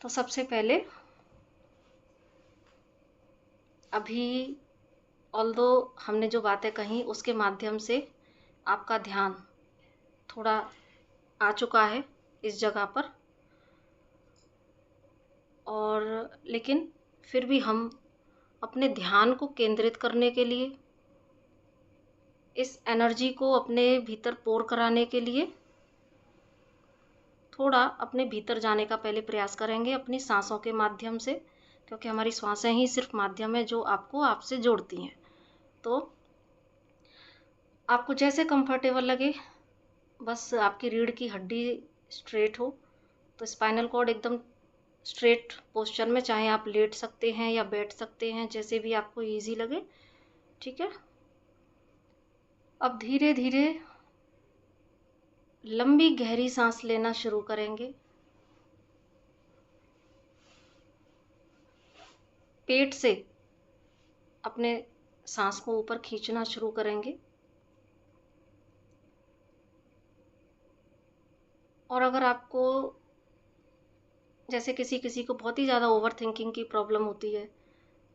तो सबसे पहले अभी ऑल्दो हमने जो बातें कही उसके माध्यम से आपका ध्यान थोड़ा आ चुका है इस जगह पर, और लेकिन फिर भी हम अपने ध्यान को केंद्रित करने के लिए, इस एनर्जी को अपने भीतर पोर कराने के लिए थोड़ा अपने भीतर जाने का पहले प्रयास करेंगे अपनी सांसों के माध्यम से, क्योंकि हमारी सांसें ही सिर्फ माध्यम है जो आपको आपसे जोड़ती हैं। तो आपको जैसे कंफर्टेबल लगे, बस आपकी रीढ़ की हड्डी स्ट्रेट हो, तो स्पाइनल कॉर्ड एकदम स्ट्रेट पोस्चर में, चाहे आप लेट सकते हैं या बैठ सकते हैं, जैसे भी आपको इजी लगे। ठीक है। अब धीरे धीरे लंबी गहरी सांस लेना शुरू करेंगे। पेट से अपने सांस को ऊपर खींचना शुरू करेंगे। और अगर आपको, जैसे किसी किसी को बहुत ही ज़्यादा ओवर थिंकिंग की प्रॉब्लम होती है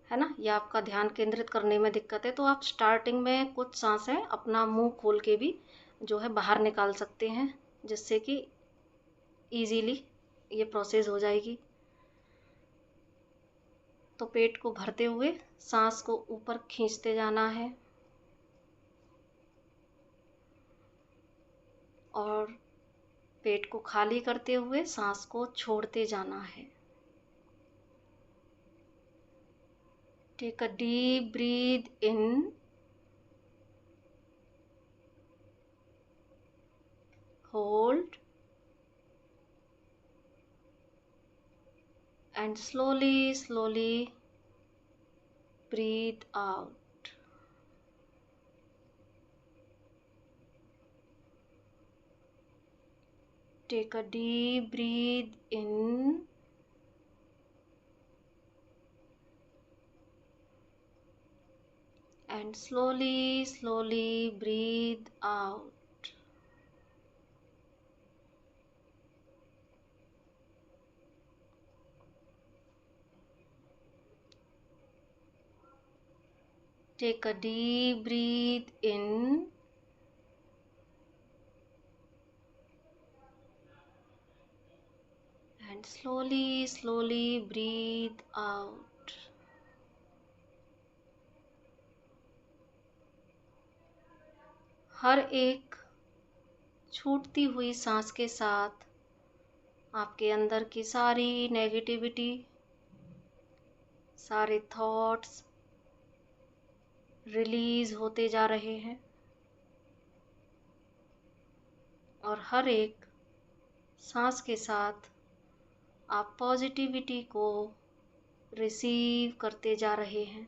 ना, या आपका ध्यान केंद्रित करने में दिक्कत है, तो आप स्टार्टिंग में कुछ सांसें अपना मुंह खोल के भी जो है बाहर निकाल सकते हैं, जिससे कि इजीली ये प्रोसेस हो जाएगी। तो पेट को भरते हुए सांस को ऊपर खींचते जाना है और पेट को खाली करते हुए सांस को छोड़ते जाना है। Take a deep breath in, hold and slowly breathe out. Take a deep breath in and slowly breathe out. Take a deep breath in and slowly breathe out. हर एक छूटती हुई सांस के साथ आपके अंदर की सारी नेगेटिविटी, सारे थॉट्स रिलीज होते जा रहे हैं, और हर एक सांस के साथ आप पॉजिटिविटी को रिसीव करते जा रहे हैं।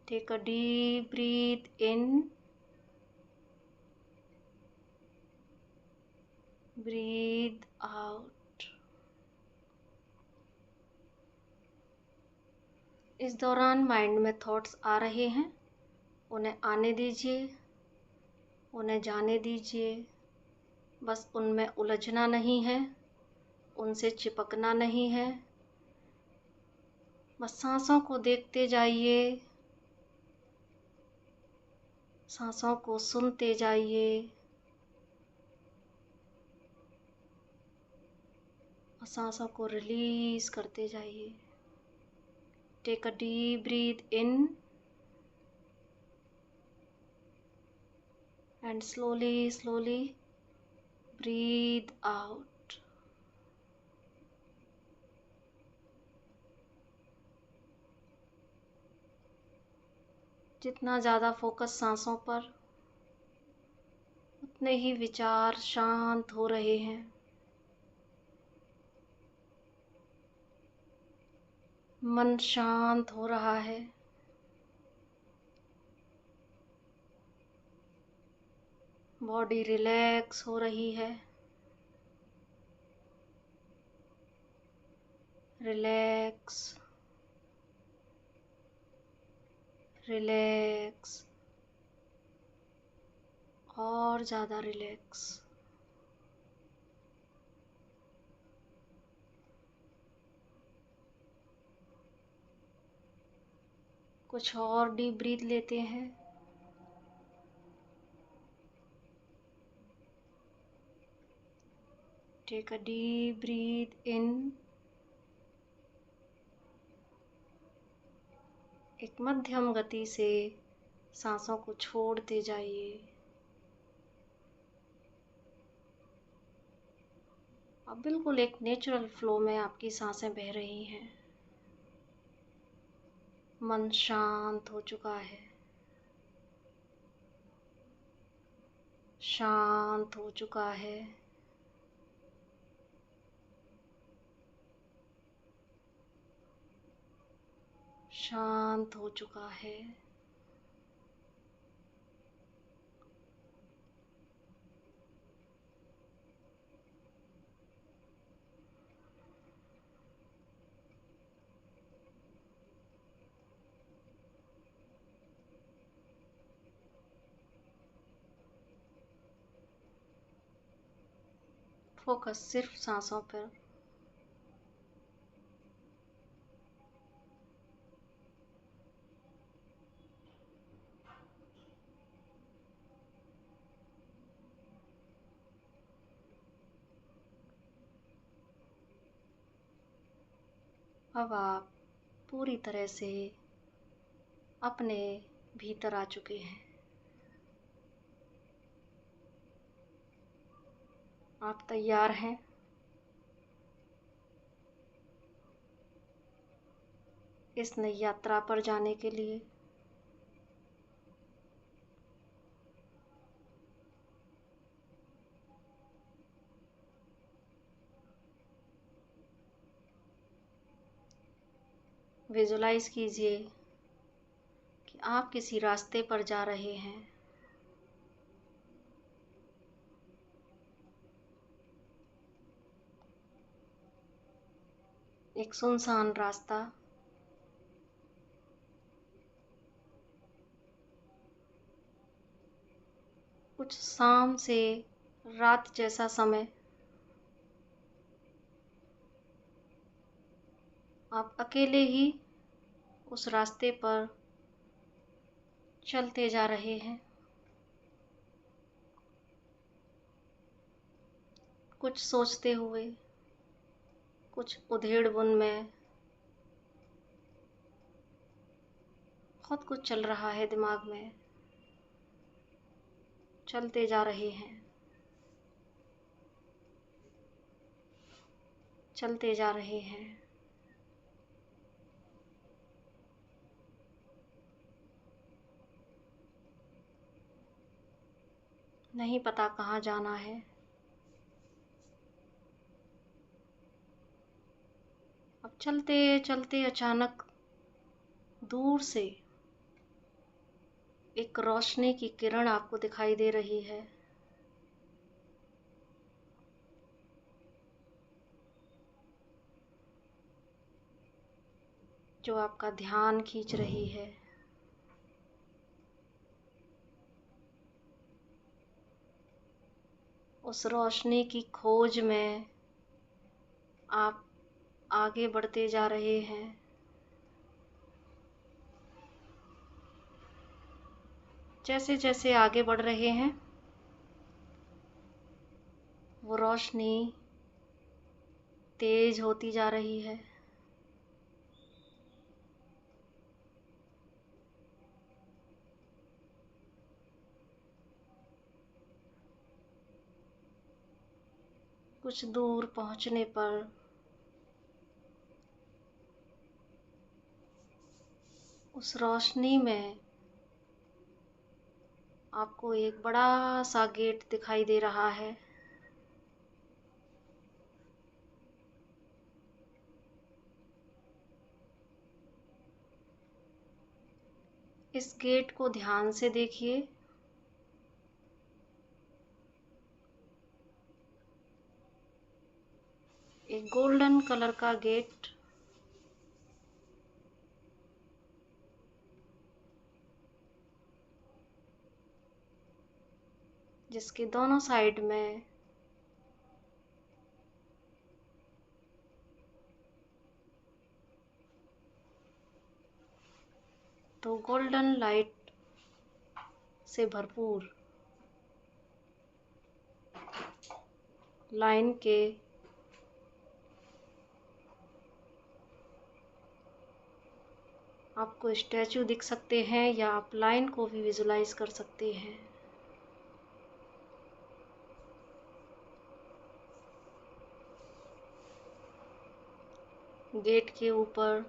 Take a deep breath in, breathe out. इस दौरान माइंड में थॉट्स आ रहे हैं, उन्हें आने दीजिए, उन्हें जाने दीजिए। बस उनमें उलझना नहीं है, उनसे चिपकना नहीं है। बस सांसों को देखते जाइए, सांसों को सुनते जाइए और सांसों को रिलीज करते जाइए। Take a deep breath in and slowly breathe out. जितना ज़्यादा फोकस सांसों पर, उतने ही विचार शांत हो रहे हैं। मन शांत हो रहा है। बॉडी रिलैक्स हो रही है। रिलैक्स, रिलैक्स, और ज़्यादा रिलैक्स। कुछ और डीप ब्रीथ लेते हैं। टेक अ डीप ब्रीथ इन। एक मध्यम गति से सांसों को छोड़ते जाइए। अब बिल्कुल एक नेचुरल फ्लो में आपकी सांसें बह रही हैं। मन शांत हो चुका है, शांत हो चुका है। शांत हो चुका है। फोकस सिर्फ सांसों पर। अब आप पूरी तरह से अपने भीतर आ चुके हैं। आप तैयार हैं। इस नई यात्रा पर जाने के लिए। विजुलाइज कीजिए कि आप किसी रास्ते पर जा रहे हैं। एक सुनसान रास्ता। कुछ शाम से रात जैसा समय। आप अकेले ही उस रास्ते पर चलते जा रहे हैं। कुछ सोचते हुए, कुछ उधेड़-बुन में। बहुत कुछ चल रहा है दिमाग में। चलते जा रहे हैं, चलते जा रहे हैं। नहीं पता कहाँ जाना है। अब चलते चलते अचानक दूर से एक रोशनी की किरण आपको दिखाई दे रही है। जो आपका ध्यान खींच रही है। उस रोशनी की खोज में आप आगे बढ़ते जा रहे हैं। जैसे जैसे आगे बढ़ रहे हैं, वो रोशनी तेज होती जा रही है। कुछ दूर पहुंचने पर उस रोशनी में आपको एक बड़ा सा गेट दिखाई दे रहा है। इस गेट को ध्यान से देखिए। एक गोल्डन कलर का गेट, जिसके दोनों साइड में तो गोल्डन लाइट से भरपूर लाइन के आपको स्टैचू दिख सकते हैं, या आप लाइन को भी विजुलाइज कर सकते हैं। गेट के ऊपर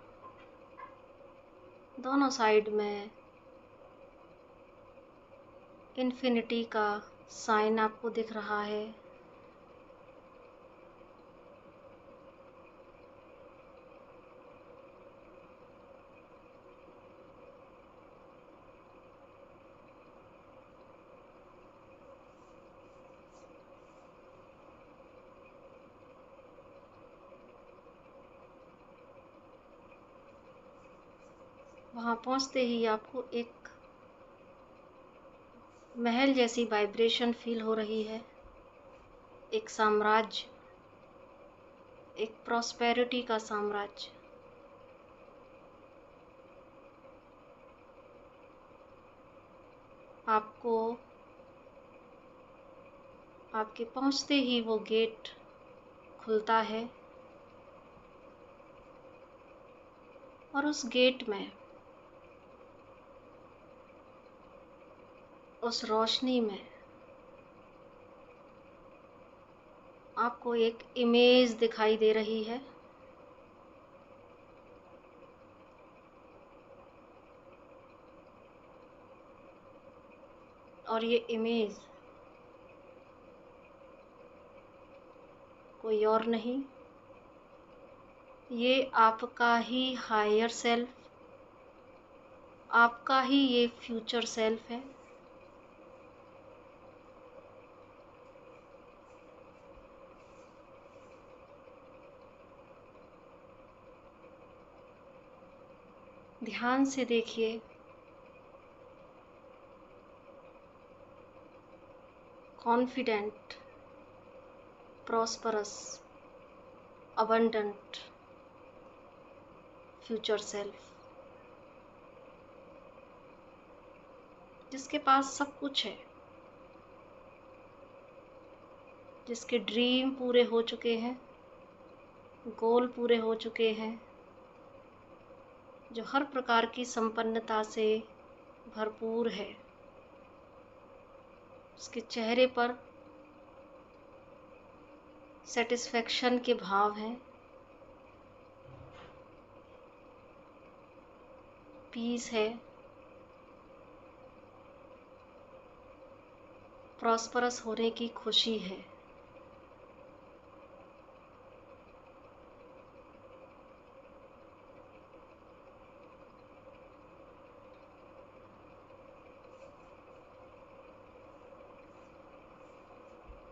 दोनों साइड में इन्फिनिटी का साइन आपको दिख रहा है। वहाँ पहुँचते ही आपको एक महल जैसी वाइब्रेशन फील हो रही है। एक साम्राज्य, एक प्रॉस्पेरिटी का साम्राज्य। आपको आपके पहुँचते ही वो गेट खुलता है और उस गेट में, उस रोशनी में आपको एक इमेज दिखाई दे रही है। और ये इमेज कोई और नहीं, ये आपका ही हायर सेल्फ, आपका ही ये फ्यूचर सेल्फ है। ध्यान से देखिए, confident, prosperous, abundant future self, जिसके पास सब कुछ है, जिसके ड्रीम पूरे हो चुके हैं, गोल पूरे हो चुके हैं, जो हर प्रकार की संपन्नता से भरपूर है। उसके चेहरे पर सेटिस्फैक्शन के भाव हैं, पीस है, प्रॉस्परस होने की खुशी है।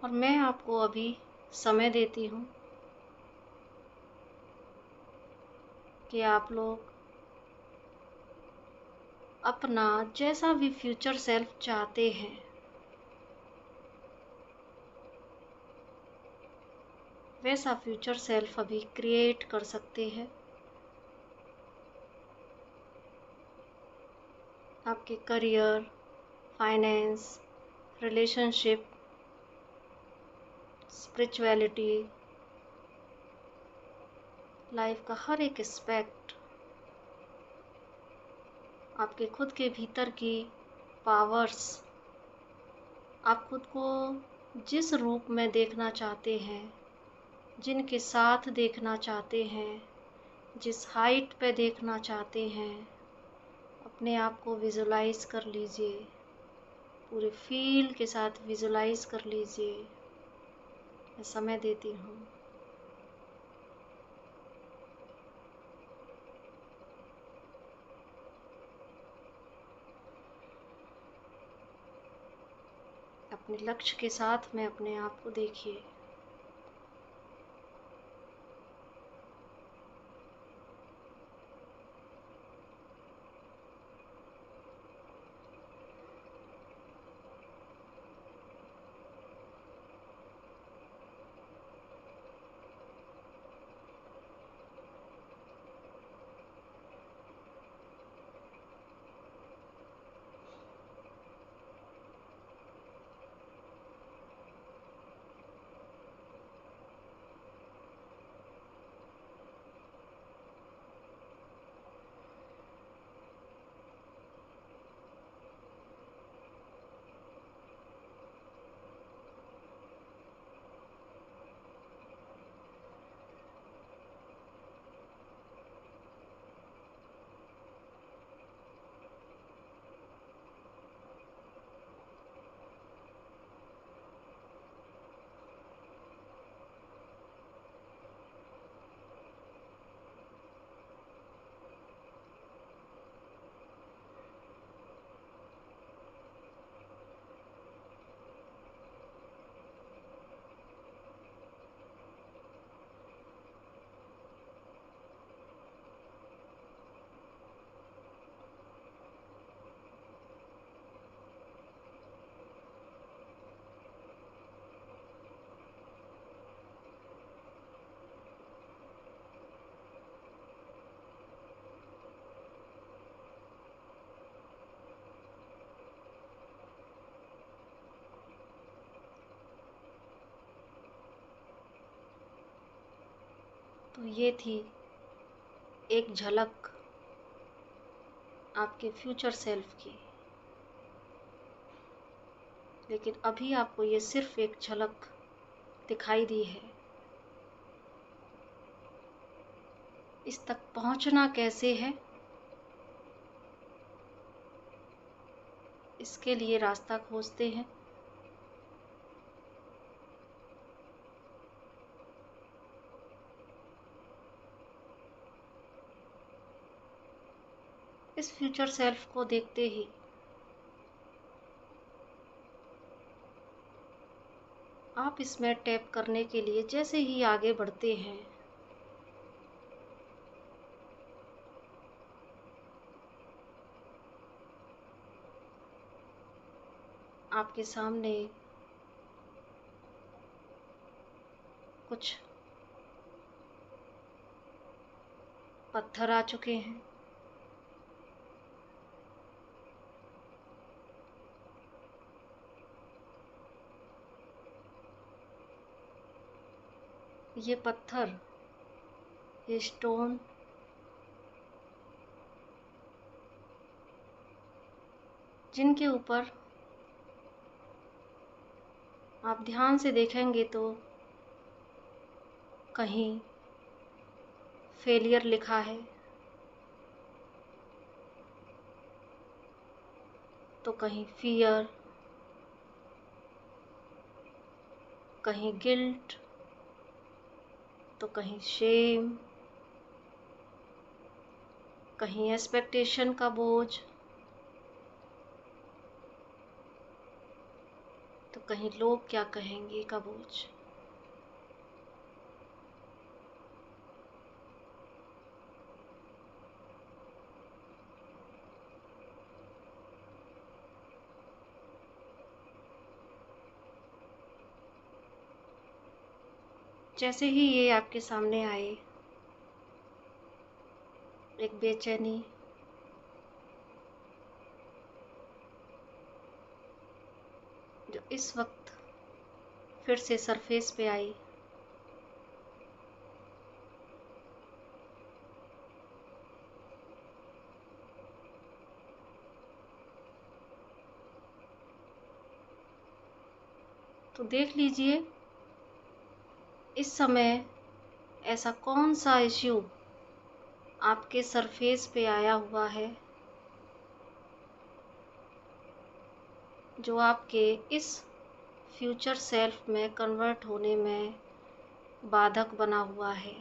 और मैं आपको अभी समय देती हूँ कि आप लोग अपना जैसा भी फ्यूचर सेल्फ चाहते हैं, वैसा फ्यूचर सेल्फ अभी क्रिएट कर सकते हैं। आपके career, finance, relationship, spirituality, life का हर एक एस्पेक्ट, आपके खुद के भीतर की पावर्स, आप खुद को जिस रूप में देखना चाहते हैं, जिनके साथ देखना चाहते हैं, जिस हाइट पे देखना चाहते हैं, अपने आप को विजुलाइज कर लीजिए, पूरे फील के साथ विजुलाइज कर लीजिए। मैं समय देती हूँ। अपने लक्ष्य के साथ में अपने आप को देखिए। तो ये थी एक झलक आपके फ्यूचर सेल्फ की, लेकिन अभी आपको ये सिर्फ एक झलक दिखाई दी है। इस तक पहुंचना कैसे है, इसके लिए रास्ता खोजते हैं। इस फ्यूचर सेल्फ को देखते ही आप इसमें टैप करने के लिए जैसे ही आगे बढ़ते हैं, आपके सामने कुछ पत्थर आ चुके हैं। ये पत्थर, ये स्टोन जिनके ऊपर आप ध्यान से देखेंगे तो कहीं फेलियर लिखा है, तो कहीं फियर, कहीं गिल्ट, तो कहीं शेम, कहीं एक्सपेक्टेशन का बोझ, तो कहीं लोग क्या कहेंगे का बोझ। जैसे ही ये आपके सामने आए, एक बेचैनी, जो इस वक्त फिर से सरफेस पे आई, तो देख लीजिए इस समय ऐसा कौन सा इश्यू आपके सरफेस पे आया हुआ है जो आपके इस फ्यूचर सेल्फ में कन्वर्ट होने में बाधक बना हुआ है।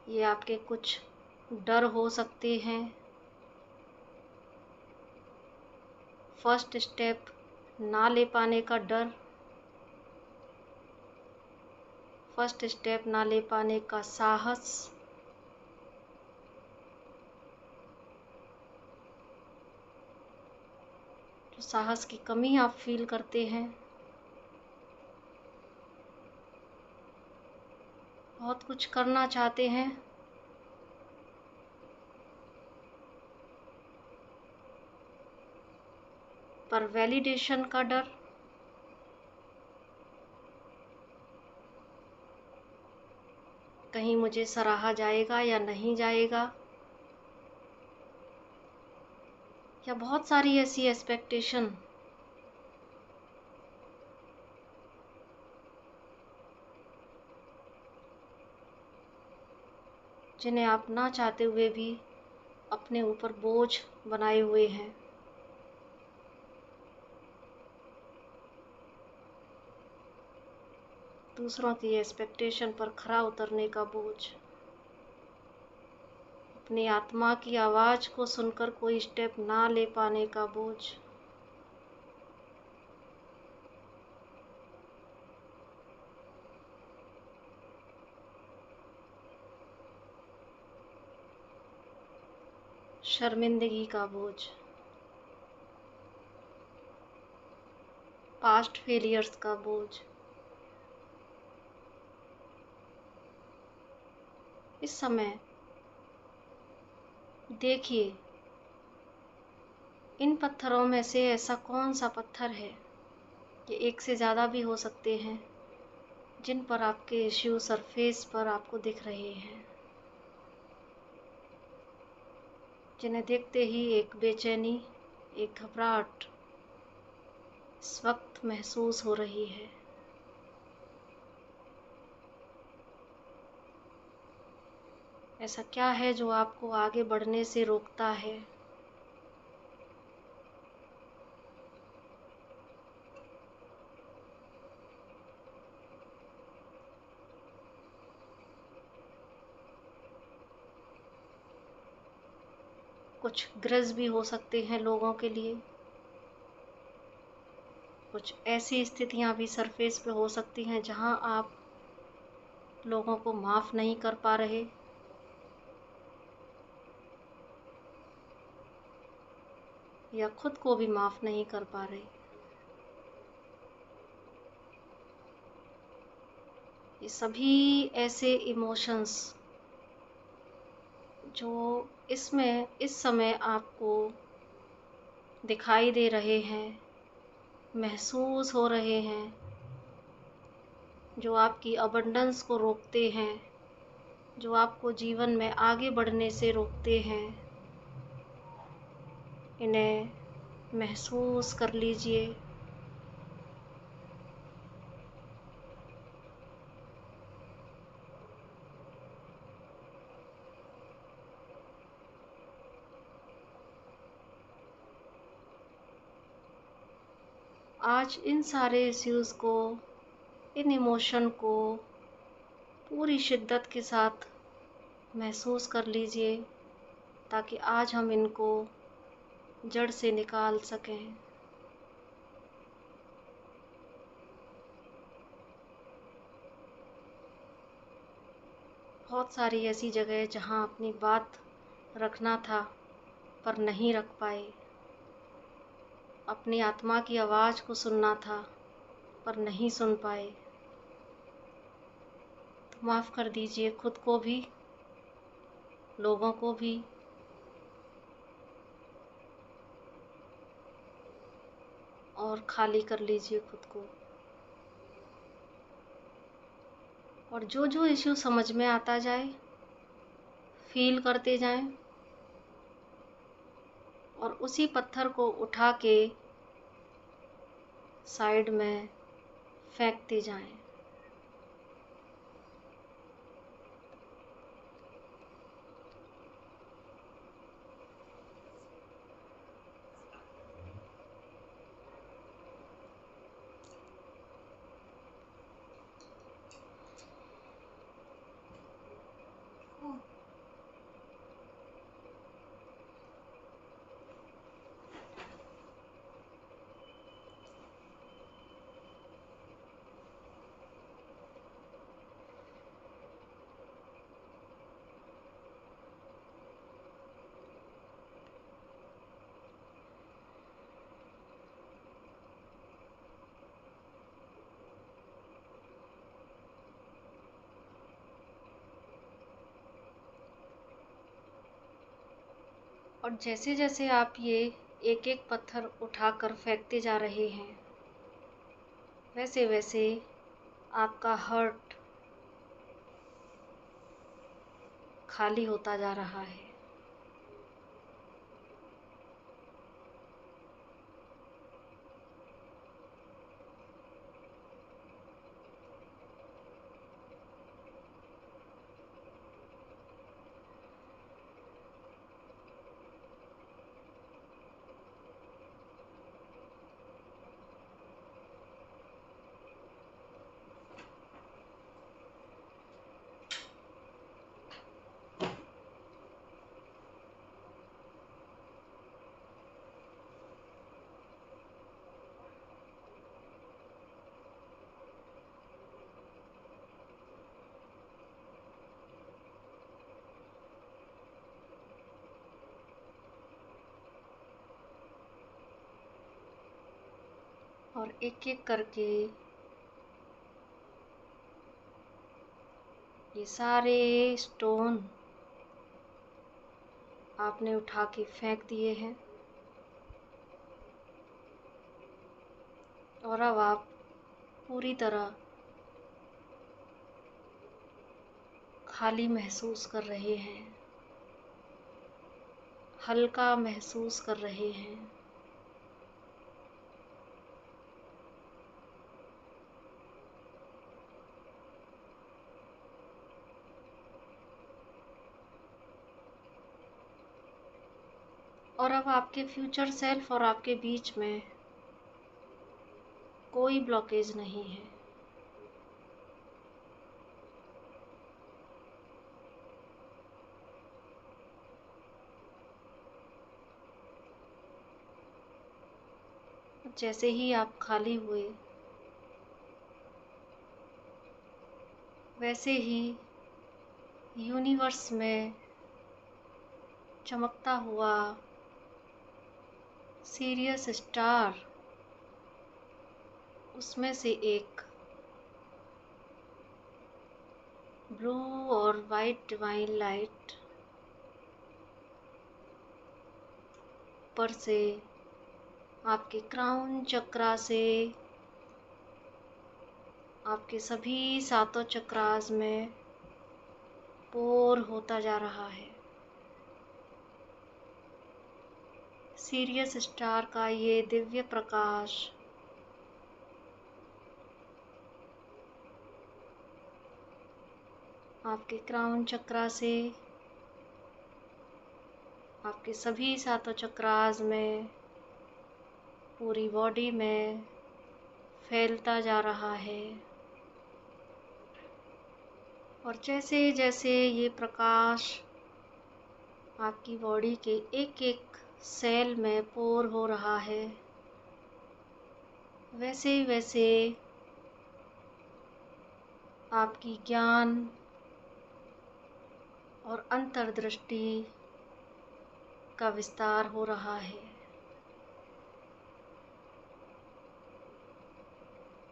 ये आपके कुछ डर हो सकते हैं। फर्स्ट स्टेप ना ले पाने का डर, फर्स्ट स्टेप ना ले पाने का साहस, जो साहस की कमी आप फील करते हैं। बहुत कुछ करना चाहते हैं, पर वैलिडेशन का डर, कहीं मुझे सराहा जाएगा या नहीं जाएगा, या बहुत सारी ऐसी एक्सपेक्टेशन जिन्हें आप ना चाहते हुए भी अपने ऊपर बोझ बनाए हुए हैं। दूसरों की एक्सपेक्टेशन पर खरा उतरने का बोझ, अपनी आत्मा की आवाज़ को सुनकर कोई स्टेप ना ले पाने का बोझ, शर्मिंदगी का बोझ, पास्ट फेलियर्स का बोझ। इस समय देखिए इन पत्थरों में से ऐसा कौन सा पत्थर है, ये एक से ज़्यादा भी हो सकते हैं, जिन पर आपके इश्यू सरफेस पर आपको दिख रहे हैं, जिन्हें देखते ही एक बेचैनी, एक घबराहट इस वक्त महसूस हो रही है। ऐसा क्या है जो आपको आगे बढ़ने से रोकता है? कुछ ग्रज भी हो सकते हैं लोगों के लिए, कुछ ऐसी स्थितियां भी सरफेस पे हो सकती हैं जहां आप लोगों को माफ़ नहीं कर पा रहे, या खुद को भी माफ़ नहीं कर पा रहे। ये सभी ऐसे इमोशंस जो इस समय आपको दिखाई दे रहे हैं, महसूस हो रहे हैं, जो आपकी अबंडेंस को रोकते हैं, जो आपको जीवन में आगे बढ़ने से रोकते हैं, इन्हें महसूस कर लीजिए। आज इन सारे इश्यूज़ को, इन इमोशन को पूरी शिद्दत के साथ महसूस कर लीजिए, ताकि आज हम इनको जड़ से निकाल सकें। बहुत सारी ऐसी जगह जहां अपनी बात रखना था पर नहीं रख पाए, अपनी आत्मा की आवाज़ को सुनना था पर नहीं सुन पाए, तो माफ़ कर दीजिए खुद को भी, लोगों को भी, और खाली कर लीजिए खुद को। और जो जो इश्यू समझ में आता जाए, फील करते जाएं, और उसी पत्थर को उठा के साइड में फेंकते जाएं। और जैसे जैसे आप ये एक एक पत्थर उठाकर फेंकते जा रहे हैं, वैसे वैसे आपका हर्ट खाली होता जा रहा है। और एक एक करके ये सारे स्टोन आपने उठा के फेंक दिए हैं, और अब आप पूरी तरह खाली महसूस कर रहे हैं, हल्का महसूस कर रहे हैं। और अब आपके फ्यूचर सेल्फ और आपके बीच में कोई ब्लॉकेज नहीं है। जैसे ही आप खाली हुए, वैसे ही यूनिवर्स में चमकता हुआ सीरियस स्टार, उसमें से एक ब्लू और वाइट डिवाइन लाइट ऊपर से आपके क्राउन चक्रा से आपके सभी सातों चक्रास में पोर होता जा रहा है। सीरियस स्टार का ये दिव्य प्रकाश आपके क्राउन चक्रा से आपके सभी सातों चक्रास में, पूरी बॉडी में फैलता जा रहा है। और जैसे जैसे ये प्रकाश आपकी बॉडी के एक एक सेल में पोर हो रहा है, वैसे वैसे आपकी ज्ञान और अंतर्दृष्टि का विस्तार हो रहा है।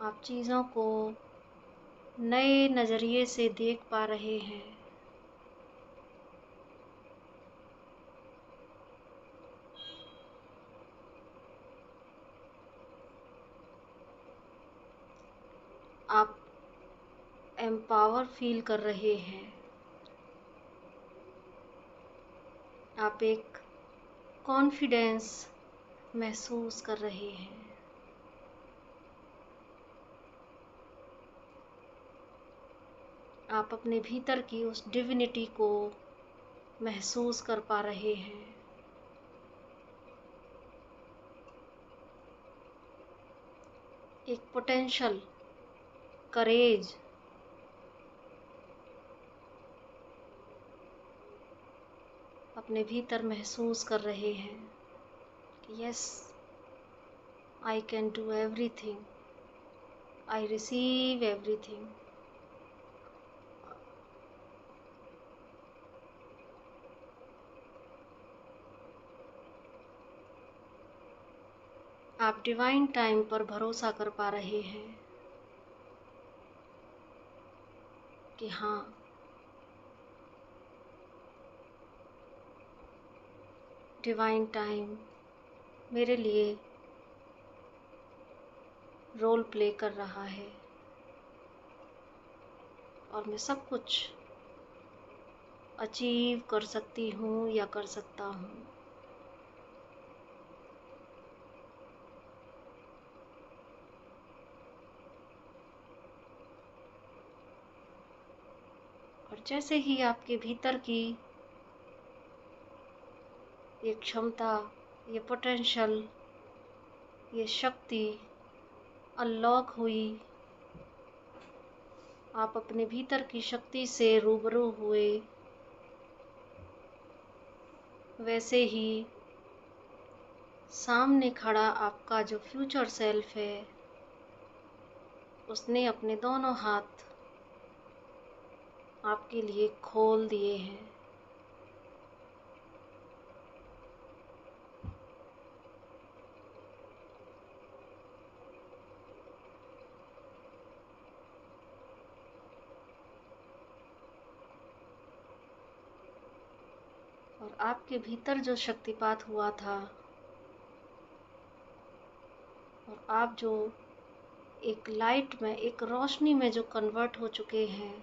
आप चीज़ों को नए नज़रिए से देख पा रहे हैं। आप एम्पावर फील कर रहे हैं। आप एक कॉन्फिडेंस महसूस कर रहे हैं। आप अपने भीतर की उस डिविनिटी को महसूस कर पा रहे हैं। एक पोटेंशियल, करेज, अपने भीतर महसूस कर रहे हैं कि yes, I can do everything, I receive everything. आप डिवाइन टाइम पर भरोसा कर पा रहे हैं कि हाँ, डिवाइन टाइम मेरे लिए रोल प्ले कर रहा है और मैं सब कुछ अचीव कर सकती हूँ या कर सकता हूँ। और जैसे ही आपके भीतर की ये क्षमता, ये पोटेंशियल, ये शक्ति अनलॉक हुई, आप अपने भीतर की शक्ति से रूबरू हुए, वैसे ही सामने खड़ा आपका जो फ्यूचर सेल्फ है, उसने अपने दोनों हाथ आपके लिए खोल दिए हैं। और आपके भीतर जो शक्तिपात हुआ था और आप जो एक लाइट में, एक रोशनी में जो कन्वर्ट हो चुके हैं,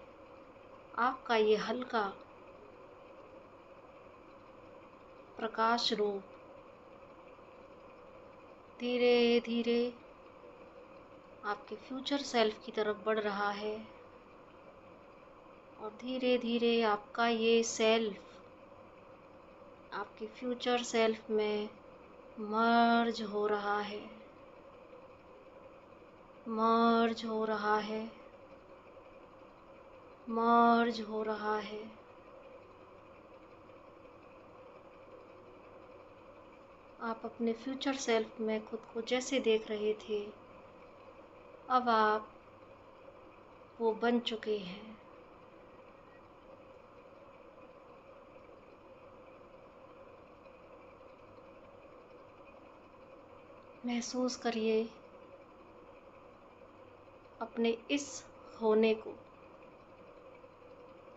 आपका ये हल्का प्रकाश रूप धीरे धीरे आपके फ्यूचर सेल्फ की तरफ बढ़ रहा है और धीरे धीरे आपका ये सेल्फ आपके फ्यूचर सेल्फ में मर्ज हो रहा है, मर्ज हो रहा है, मर्ज हो रहा है। आप अपने फ्यूचर सेल्फ में खुद को जैसे देख रहे थे, अब आप वो बन चुके हैं। महसूस करिए अपने इस होने को,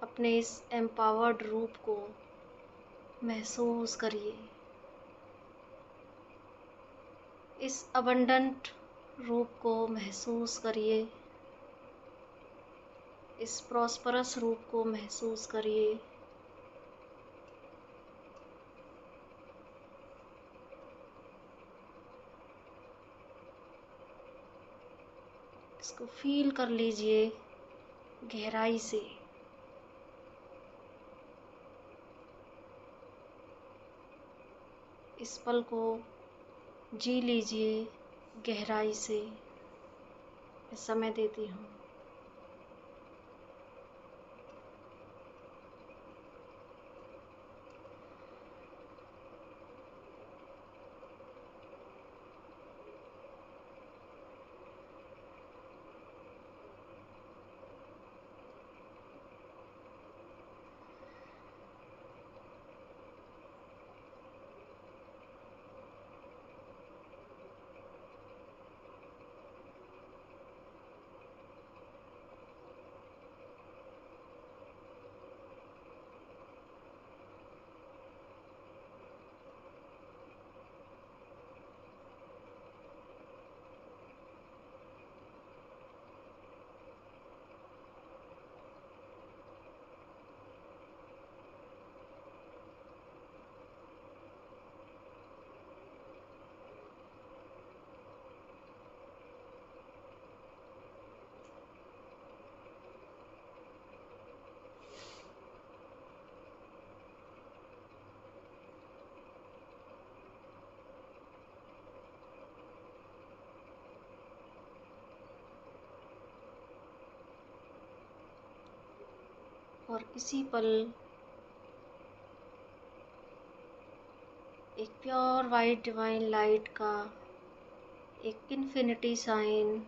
अपने इस एम्पावर्ड रूप को महसूस करिए, इस अबंडेंट रूप को महसूस करिए, इस प्रॉस्परस रूप को महसूस करिए। इसको फील कर लीजिए गहराई से। इस पल को जी लीजिए गहराई से। मैं समय देती हूँ। और इसी पल एक प्योर वाइट डिवाइन लाइट का एक इन्फिनिटी साइन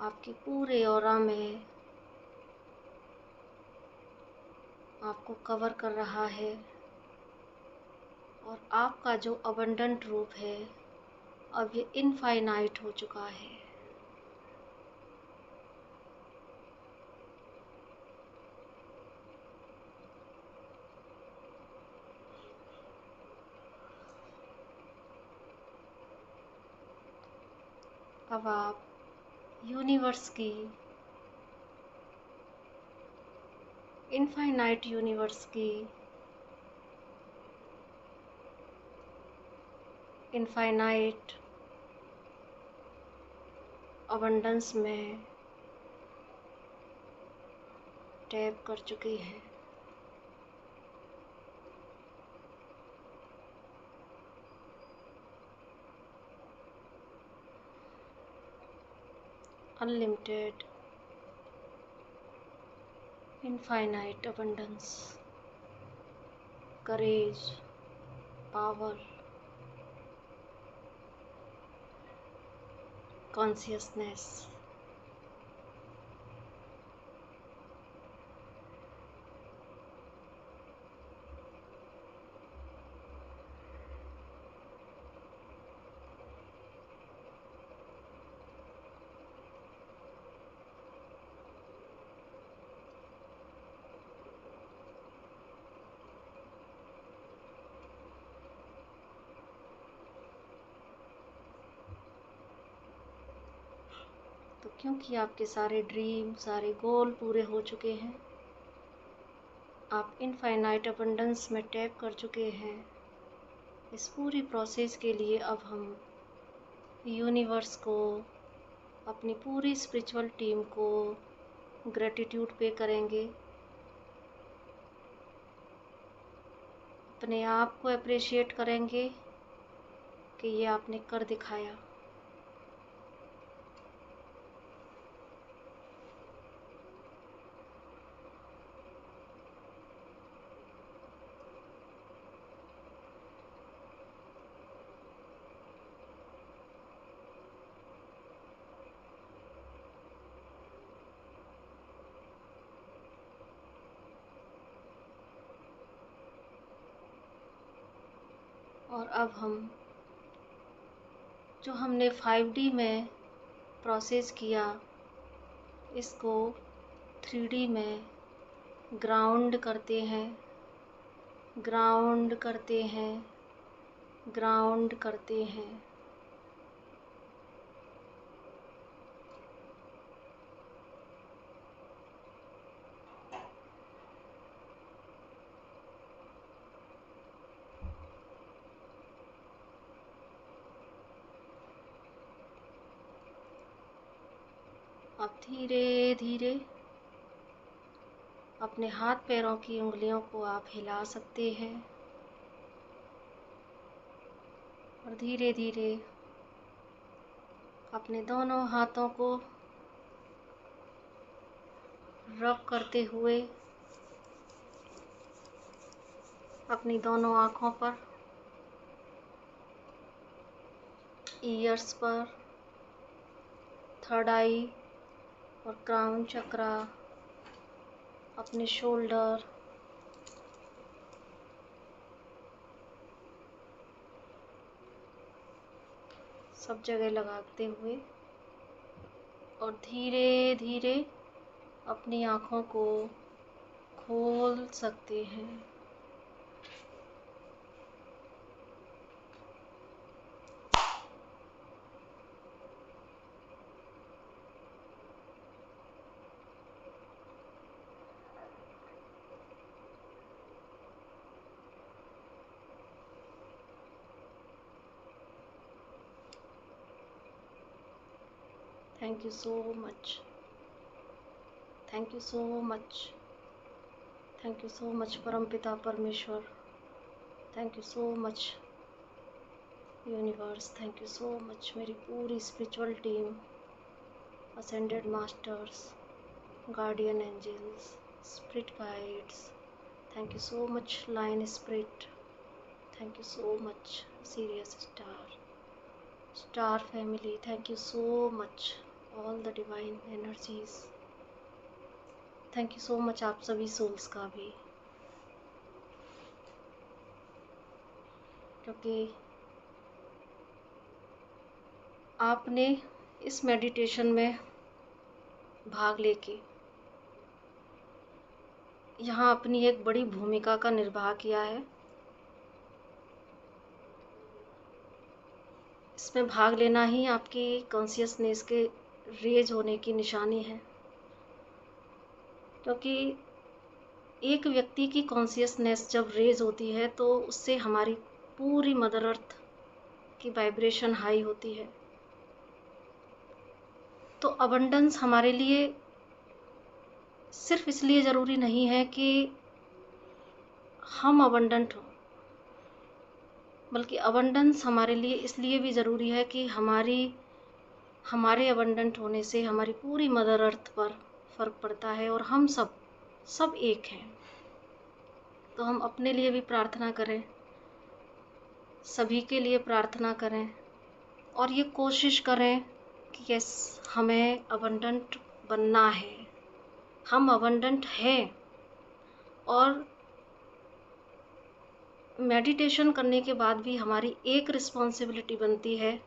आपके पूरे ऑरा में आपको कवर कर रहा है और आपका जो अबंडेंट रूप है अब ये इनफाइनाइट हो चुका है। अब आप यूनिवर्स की, इनफाइनाइट यूनिवर्स की इनफाइनाइट अबंडेंस में टैप कर चुकी हैं। अनलिमिटेड इनफाइनाइट अबंडेंस, करेज, पावर, कॉन्शियसनेस। तो क्योंकि आपके सारे ड्रीम, सारे गोल पूरे हो चुके हैं, आप इनफाइनाइट अबंडेंस में टैप कर चुके हैं, इस पूरी प्रोसेस के लिए अब हम यूनिवर्स को, अपनी पूरी स्पिरिचुअल टीम को ग्रेटिट्यूड पे करेंगे, अपने आप को अप्रिशिएट करेंगे कि ये आपने कर दिखाया। और अब हम जो हमने 5D में प्रोसेस किया, इसको 3D में ग्राउंड करते हैं, ग्राउंड करते हैं, ग्राउंड करते हैं। अब धीरे धीरे अपने हाथ पैरों की उंगलियों को आप हिला सकते हैं और धीरे धीरे अपने दोनों हाथों को रब करते हुए अपनी दोनों आँखों पर, ईयर्स पर, थर्ड आई और क्राउन चक्रा, अपने शोल्डर, सब जगह लगाते हुए और धीरे धीरे अपनी आँखों को खोल सकते हैं। Thank you so much. Thank you so much. Thank you so much परमपिता परमेश्वर. Thank you so much universe. Thank you so much मेरी पूरी spiritual team, ascended masters, guardian angels, spirit guides. Thank you so much line spirit. Thank you so much Sirius star, star family. Thank you so much all the divine energies. Thank you so much आप सभी souls का भी, क्योंकि आपने इस meditation में भाग लेके यहाँ अपनी एक बड़ी भूमिका का निर्वाह किया है। इसमें भाग लेना ही आपकी कॉन्शियसनेस के रेज होने की निशानी है, क्योंकि एक व्यक्ति की कॉन्शियसनेस जब रेज होती है तो उससे हमारी पूरी मदर अर्थ की वाइब्रेशन हाई होती है। तो अबंडेंस हमारे लिए सिर्फ इसलिए ज़रूरी नहीं है कि हम अबंडेंट हों, बल्कि अबंडेंस हमारे लिए इसलिए भी ज़रूरी है कि हमारे अबंडेंट होने से हमारी पूरी मदर अर्थ पर फ़र्क पड़ता है और हम सब एक हैं। तो हम अपने लिए भी प्रार्थना करें, सभी के लिए प्रार्थना करें और ये कोशिश करें कि यस, हमें अबंडेंट बनना है, हम अबंडेंट हैं। और मेडिटेशन करने के बाद भी हमारी एक रिस्पॉन्सिबिलिटी बनती है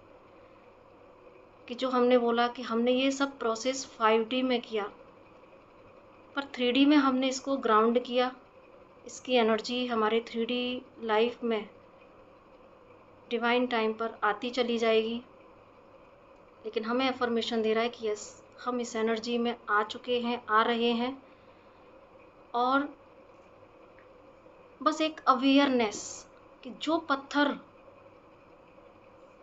कि जो हमने बोला कि हमने ये सब प्रोसेस 5D में किया, पर 3D में हमने इसको ग्राउंड किया। इसकी एनर्जी हमारे 3D लाइफ में डिवाइन टाइम पर आती चली जाएगी, लेकिन हमें अफर्मेशन दे रहा है कि यस, हम इस एनर्जी में आ चुके हैं, आ रहे हैं, और बस एक अवेयरनेस कि जो पत्थर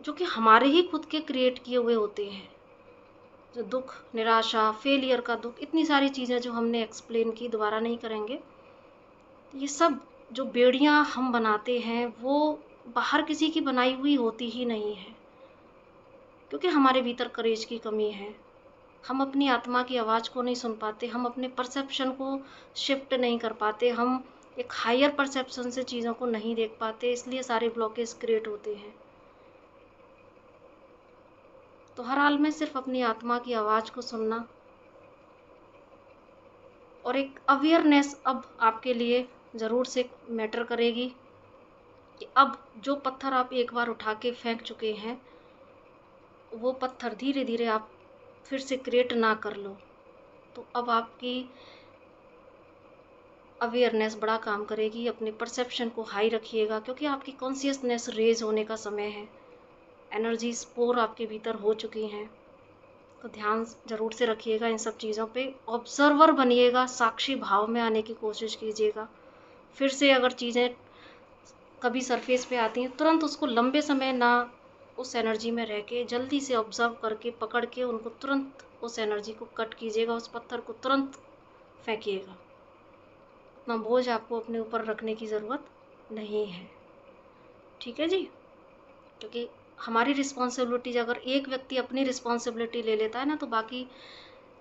जो कि हमारे ही खुद के क्रिएट किए हुए होते हैं, जो दुख, निराशा, फेलियर का दुख, इतनी सारी चीज़ें जो हमने एक्सप्लेन की, दोबारा नहीं करेंगे। ये सब जो बेड़ियाँ हम बनाते हैं वो बाहर किसी की बनाई हुई होती ही नहीं है, क्योंकि हमारे भीतर करेज की कमी है। हम अपनी आत्मा की आवाज़ को नहीं सुन पाते, हम अपने परसेप्शन को शिफ्ट नहीं कर पाते, हम एक हायर परसेप्शन से चीज़ों को नहीं देख पाते, इसलिए सारे ब्लॉकेज क्रिएट होते हैं। तो हर हाल में सिर्फ अपनी आत्मा की आवाज़ को सुनना और एक अवेयरनेस अब आपके लिए ज़रूर से मैटर करेगी कि अब जो पत्थर आप एक बार उठा के फेंक चुके हैं, वो पत्थर धीरे धीरे आप फिर से क्रिएट ना कर लो। तो अब आपकी अवेयरनेस बड़ा काम करेगी, अपने परसेप्शन को हाई रखिएगा, क्योंकि आपकी कॉन्शियसनेस रेज होने का समय है, एनर्जी स्पोर आपके भीतर हो चुकी हैं। तो ध्यान ज़रूर से रखिएगा इन सब चीज़ों पे, ऑब्जर्वर बनिएगा, साक्षी भाव में आने की कोशिश कीजिएगा। फिर से अगर चीज़ें कभी सरफेस पे आती हैं, तुरंत उसको लंबे समय ना उस एनर्जी में रह के जल्दी से ऑब्जर्व करके पकड़ के उनको तुरंत उस एनर्जी को कट कीजिएगा, उस पत्थर को तुरंत फेंकिएगा। उतना बोझ आपको अपने ऊपर रखने की ज़रूरत नहीं है, ठीक है जी। क्योंकि हमारी रिस्पॉन्सिबिलिटी, अगर एक व्यक्ति अपनी रिस्पॉन्सिबिलिटी ले लेता है ना, तो बाकी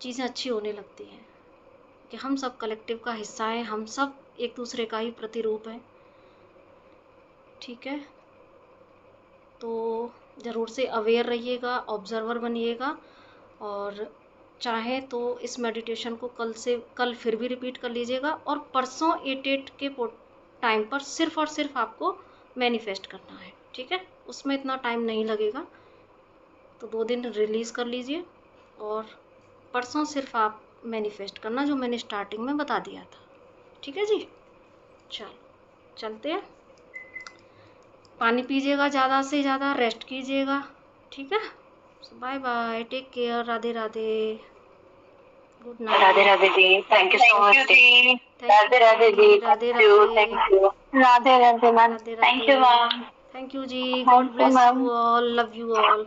चीज़ें अच्छी होने लगती हैं, कि हम सब कलेक्टिव का हिस्सा हैं, हम सब एक दूसरे का ही प्रतिरूप हैं, ठीक है। तो ज़रूर से अवेयर रहिएगा, ऑब्जर्वर बनिएगा, और चाहे तो इस मेडिटेशन को कल फिर भी रिपीट कर लीजिएगा, और परसों 8/8 के टाइम पर सिर्फ और सिर्फ आपको मैनिफेस्ट करना है, ठीक है। उसमें इतना टाइम नहीं लगेगा, तो 2 दिन रिलीज़ कर लीजिए, और परसों सिर्फ आप मैनिफेस्ट करना, जो मैंने स्टार्टिंग में बता दिया था, ठीक है जी। चलो चलते हैं, पानी पीजिएगा ज़्यादा से ज़्यादा, रेस्ट कीजिएगा, ठीक है। Bye bye, take care, Radhe Radhe, good night. Radhe Radhe ji, thank you so much जी। Radhe Radhe ji, Radhe thank you, Radhe, thank you. Radhe Radhe ma'am, Radhe thank you Radhe, ma'am, thank you जी, God thank you bless ma'am. You all, love you all.